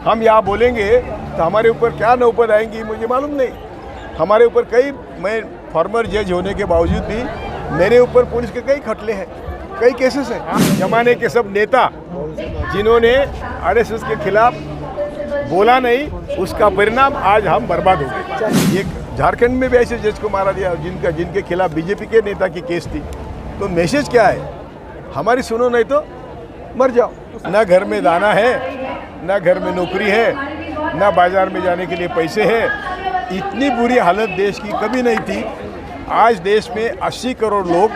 हम यहाँ बोलेंगे तो हमारे ऊपर क्या नौबत आएंगी मुझे मालूम नहीं। हमारे ऊपर मैं फॉर्मर जज होने के बावजूद भी मेरे ऊपर पुलिस के कई खटले हैं, कई केसेस हैं। जमाने के सब नेता जिन्होंने आरएसएस के खिलाफ बोला नहीं, उसका परिणाम आज हम बर्बाद हो गए। एक झारखंड में भी ऐसे जज को मारा दिया जिनके खिलाफ बीजेपी के नेता की केस थी। तो मैसेज क्या है? हमारी सुनो नहीं तो मर जाओ। ना घर में दाना है, ना घर में नौकरी है, ना बाजार में जाने के लिए पैसे हैं। इतनी बुरी हालत देश की कभी नहीं थी। आज देश में 80 करोड़ लोग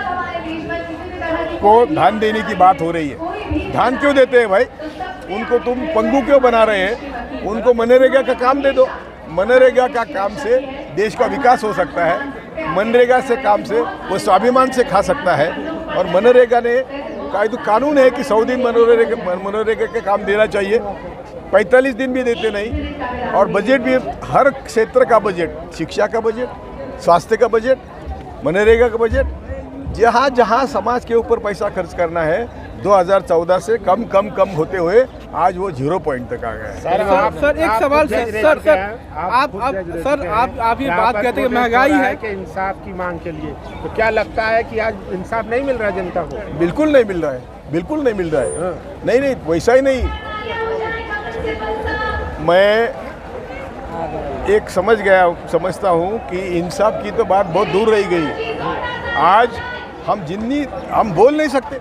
को धान देने की बात हो रही है। धान क्यों देते हैं भाई? उनको तुम पंगु क्यों बना रहे हैं? उनको मनरेगा का काम दे दो। मनरेगा का काम से देश का विकास हो सकता है। मनरेगा से काम से वो स्वाभिमान से खा सकता है। और मनरेगा ने कानून है कि 100 दिन मनरेगा के काम देना चाहिए, 45 दिन भी देते नहीं। और बजट भी हर क्षेत्र का बजट, शिक्षा का बजट, स्वास्थ्य का बजट, मनरेगा का बजट, जहाँ जहाँ समाज के ऊपर पैसा खर्च करना है 2014 से कम होते हुए आज वो 0 पॉइंट तक आ गया है। सर एक सवाल सर आप ये बात कहते हैं कि महंगाई है कि इंसाफ की मांग के लिए, तो क्या लगता है कि आज इंसाफ नहीं मिल रहा है जनता को? बिल्कुल नहीं मिल रहा है, बिल्कुल नहीं मिल रहा है। नहीं वैसा ही नहीं। मैं एक समझता हूँ कि इंसाफ की तो बात बहुत दूर रह गई। आज हम बोल नहीं सकते।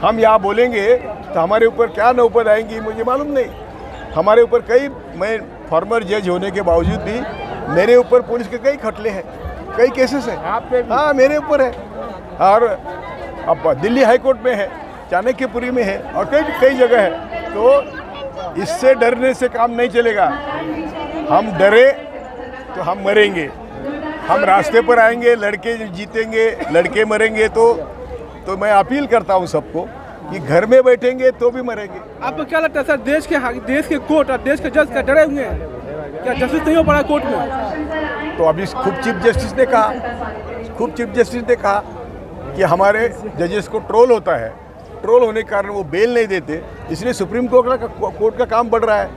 हम यहाँ बोलेंगे तो हमारे ऊपर क्या नौबत आएंगी मुझे मालूम नहीं। हमारे ऊपर मैं फॉर्मर जज होने के बावजूद भी मेरे ऊपर पुलिस के कई खटले हैं, कई केसेस हैं। हाँ, मेरे ऊपर है। और अब दिल्ली हाई कोर्ट में है, चाणक्यपुरी में है और कई जगह है। तो इससे डरने से काम नहीं चलेगा। हम डरे तो हम मरेंगे। हम रास्ते पर आएंगे, लड़के जीतेंगे, लड़के मरेंगे। तो मैं अपील करता हूं सबको कि घर में बैठेंगे तो भी मरेंगे। आपको क्या लगता है सर, देश के कोर्ट और देश के जज का डरे हुए हैं? क्या जस्टिस नहीं हो पड़ा कोर्ट में? तो अभी खूब चीफ जस्टिस ने कहा कि हमारे जजेस को ट्रोल होता है, ट्रोल होने के कारण वो बेल नहीं देते, इसलिए सुप्रीम कोर्ट का काम बढ़ रहा है।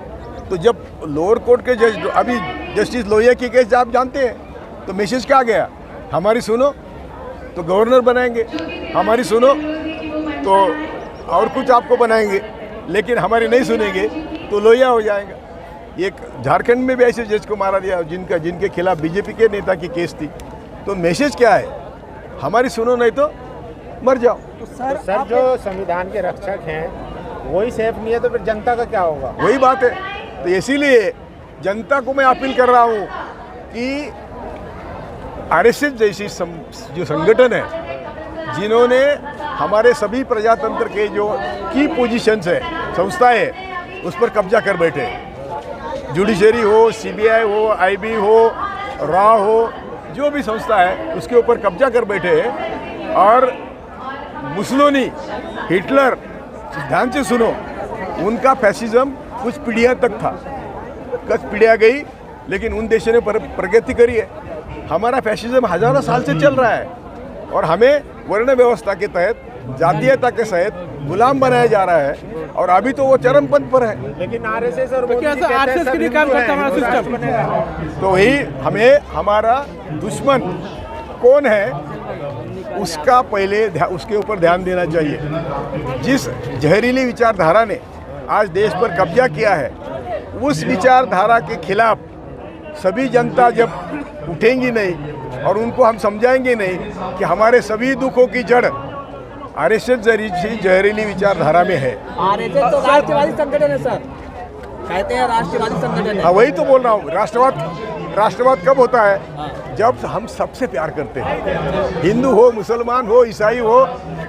तो जब लोअर कोर्ट के जज, अभी जस्टिस लोहिया की केस आप जानते हैं, तो मैसेज क्या गया? हमारी सुनो तो गवर्नर बनाएंगे, हमारी सुनो तो और कुछ आपको बनाएंगे, लेकिन हमारी नहीं सुनेंगे तो लोहिया हो जाएगा। एक झारखंड में भी ऐसे जज को मारा दिया जिनके खिलाफ बीजेपी के नेता की केस थी। तो मैसेज क्या है? हमारी सुनो नहीं तो मर जाओ। तो सर जो संविधान के रक्षक हैं वही सेफ नहीं है तो फिर जनता का क्या होगा? वही बात है। तो इसीलिए जनता को मैं अपील कर रहा हूँ कि आरएसएस जैसी जो संगठन है, जिन्होंने हमारे सभी प्रजातंत्र के जो की पोजीशंस है, संस्थाएं है, उस पर कब्जा कर बैठे। जुडिशरी हो, सीबीआई हो, आईबी हो, रॉ हो, जो भी संस्था है उसके ऊपर कब्जा कर बैठे हैं। और मुसोलिनी, हिटलर, ध्यान से सुनो, उनका फैसिज्म कुछ पीढ़ियाँ तक था, कुछ पीढ़ियाँ गई, लेकिन उन देशों ने प्रगति करी है। हमारा फैसिज्म हजारों साल से चल रहा है और हमें वर्ण व्यवस्था के तहत, जातीयता के तहत गुलाम बनाया जा रहा है। और अभी तो वो चरम पद पर है। लेकिन आरएसएस और आरएसएस के लिए काम करता है हमारा सिस्टम। तो वही हमारा दुश्मन कौन है उसका पहले उसके ऊपर ध्यान देना चाहिए। जिस जहरीली विचारधारा ने आज देश पर कब्जा किया है, उस विचारधारा के खिलाफ सभी जनता जब उठेंगी नहीं और उनको हम समझाएंगे नहीं कि हमारे सभी दुखों की जड़ आरएसएस जैसी जहरीली विचारधारा में है। आरएसएस तो राष्ट्रवादी संगठन है सर, कहते हैं राष्ट्रवादी संगठन है। हाँ, वही तो बोल रहा हूँ। राष्ट्रवाद कब होता है? जब हम सबसे प्यार करते हैं, हिंदू हो, मुसलमान हो, ईसाई हो,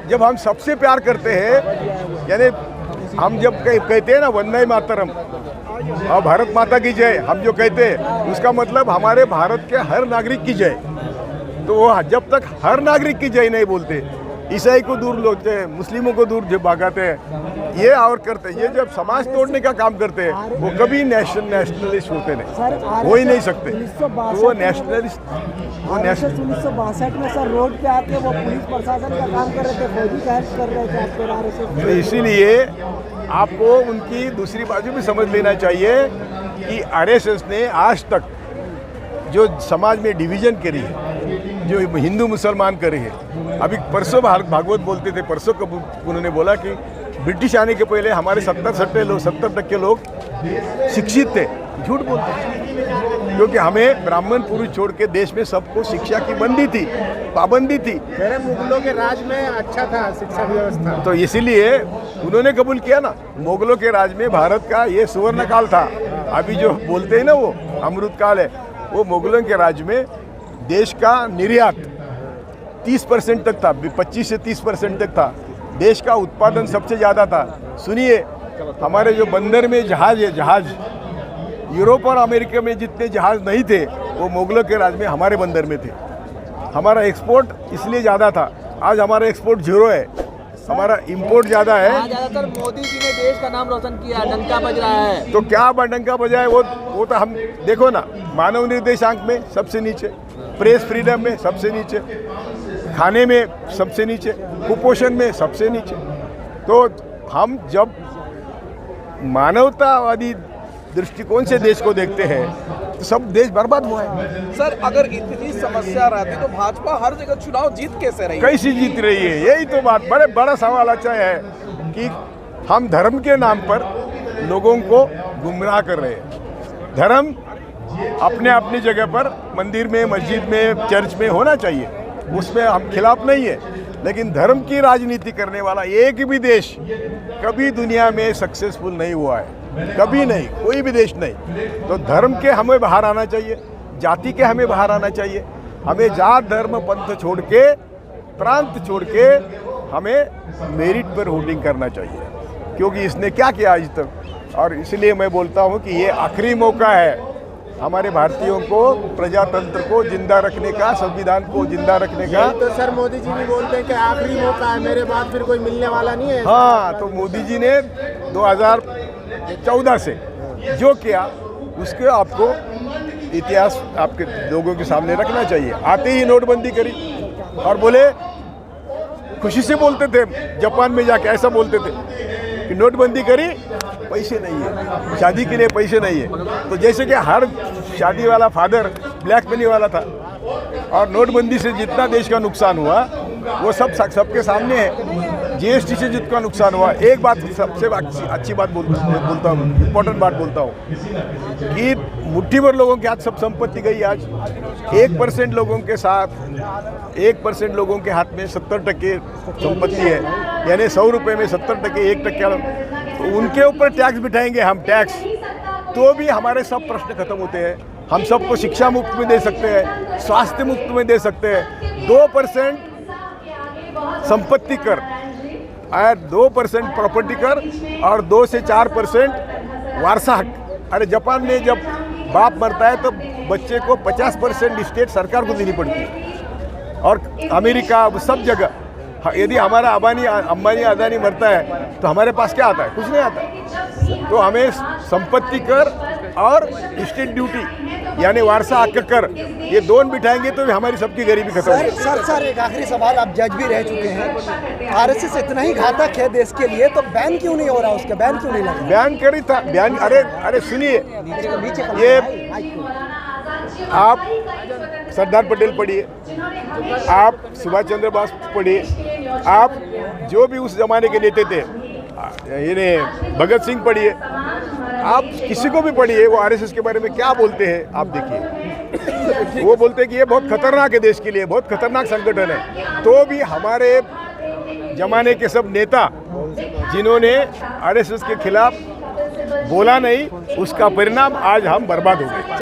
जब हम सबसे प्यार करते हैं, यानी हम जब कहते हैं ना वंदे मातरम और भारत माता की जय, हम जो कहते हैं उसका मतलब हमारे भारत के हर नागरिक की जय। तो वो जब तक हर नागरिक की जय नहीं बोलते, ईसाई को दूर लोगते हैं, मुस्लिमों को दूर भगाते हैं, ये और करते हैं, ये जब समाज तोड़ने का काम करते हैं, वो कभी नेशनलिस्ट होते नहीं, हो ही नहीं सकते। तो वो नेशनलिस्ट, वो 1962 में सर रोड पे आके वो पुलिस प्रशासन का काम कर रहे थे, फौजी का हेल्प कर रहे थे आपको आरएसएस। तो इसीलिए आपको उनकी दूसरी बाजू भी समझ लेना चाहिए कि आरएसएस ने आज तक जो समाज में डिवीजन करी है, जो हिंदू मुसलमान करे है। अभी परसों भागवत बोलते थे, परसों कब उन्होंने बोला कि ब्रिटिश आने के पहले हमारे 70% लोग शिक्षित थे। झूठ बोलते हैं, क्योंकि हमें ब्राह्मण पुरुष छोड़ के देश में सबको शिक्षा की बंदी थी, पाबंदी थी। मेरे मुगलों के राज में अच्छा था शिक्षा व्यवस्था, तो इसीलिए उन्होंने कबूल किया ना। मुगलों के राज में भारत का ये सुवर्ण काल था। अभी जो बोलते हैं ना वो अमृत काल है, वो मुगलों के राज में देश का निर्यात 30% तक था, 25 से 30% तक था। देश का उत्पादन सबसे ज़्यादा था। सुनिए, हमारे जो बंदर में जहाज है, जहाज यूरोप और अमेरिका में जितने जहाज नहीं थे वो मुगलों के राज में हमारे बंदर में थे। हमारा एक्सपोर्ट इसलिए ज़्यादा था। आज हमारा एक्सपोर्ट जीरो है, हमारा इंपोर्ट ज़्यादा है। आज ज़्यादातर मोदी जी ने देश का नाम रोशन किया, डंका बज रहा है। तो क्या डंका बजाए, वो तो हम देखो ना, मानव निर्देशांक में सबसे नीचे, प्रेस फ्रीडम में सबसे नीचे, खाने में सबसे नीचे, कुपोषण में सबसे नीचे। तो हम जब मानवतावादी दृष्टिकोण से देश को देखते हैं तो सब देश बर्बाद हुआ है। सर, अगर इतनी समस्या रहती तो भाजपा हर जगह चुनाव जीत कैसे रही? कैसी जीत रही है, यही तो बात बड़ा सवाल अच्छा है कि हम धर्म के नाम पर लोगों को गुमराह कर रहे हैं। धर्म अपने अपनी जगह पर मंदिर में, मस्जिद में, चर्च में होना चाहिए, उसमें हम खिलाफ नहीं है। लेकिन धर्म की राजनीति करने वाला एक भी देश कभी दुनिया में सक्सेसफुल नहीं हुआ है, कभी नहीं, कोई भी देश नहीं। तो धर्म के हमें बाहर आना चाहिए, जाति के हमें बाहर आना चाहिए। हमें जात धर्म पंथ छोड़ के, प्रांत छोड़ के हमें मेरिट पर वोटिंग करना चाहिए, क्योंकि इसने क्या किया आज तक। और इसलिए मैं बोलता हूँ कि ये आखिरी मौका है हमारे भारतीयों को प्रजातंत्र को जिंदा रखने का, संविधान को जिंदा रखने का। तो सर मोदी जी भी बोलते हैं कि आखिरी मौका है, मेरे बाद फिर कोई मिलने वाला नहीं है। हाँ, तो मोदी जी ने 2014 से जो किया उसके आपको इतिहास आपके लोगों के सामने रखना चाहिए। आते ही नोटबंदी करी और बोले, खुशी से बोलते थे, जापान में जाके ऐसा बोलते थे कि नोटबंदी करी, पैसे नहीं है, शादी के लिए पैसे नहीं है। तो जैसे कि हर शादी वाला फादर ब्लैक मनी वाला था, और नोटबंदी से जितना देश का नुकसान हुआ वो सबके सामने है। जीएसटी से जितना नुकसान हुआ, एक बात सबसे अच्छी बात बोलता हूँ, इम्पोर्टेंट बात बोलता हूँ कि मुट्ठी भर लोगों के हाथ सब संपत्ति गई। आज 1% लोगों के साथ, 1% लोगों के हाथ में 70% संपत्ति है, यानी 100 रुपये में 70%, 1%। तो उनके ऊपर टैक्स बिठाएंगे हम, टैक्स, तो भी हमारे सब प्रश्न खत्म होते हैं। हम सबको शिक्षा मुफ्त में दे सकते हैं, स्वास्थ्य मुफ्त में दे सकते हैं। 2% संपत्ति कर, 2% प्रॉपर्टी कर और 2 से 4% वारसा हक। अरे जापान में जब बाप मरता है तो बच्चे को 50% स्टेट सरकार को देनी पड़ती है। और अमेरिका, सब जगह यदि हमारा अंबानी अदानी मरता है तो हमारे पास क्या आता है? कुछ नहीं आता। तो हमें संपत्ति कर और स्टेट ड्यूटी यानी वारसा हक कर, ये दोनों बिठाएंगे तो हमारी सबकी गरीबी खत्म होगी। सर एक आखिरी सवाल, आप जज भी रह चुके हैं, आरएसएस इतना ही घातक है देश के लिए तो बैन क्यों नहीं हो रहा उसका? बैन क्यों नहीं लगा? बैन करी था, बैन। अरे सुनिए, ये आप सरदार पटेल पढ़िए, आप सुभाष चंद्र बोस पढ़िए, आप जो भी उस जमाने के नेता थे, ये भगत सिंह पढ़िए, आप किसी को भी पढ़िए, वो आरएसएस के बारे में क्या बोलते हैं आप देखिए। वो बोलते हैं कि ये बहुत खतरनाक है, देश के लिए बहुत खतरनाक संगठन है। तो भी हमारे जमाने के सब नेता जिन्होंने आरएसएस के खिलाफ बोला नहीं, उसका परिणाम आज हम बर्बाद हो गए।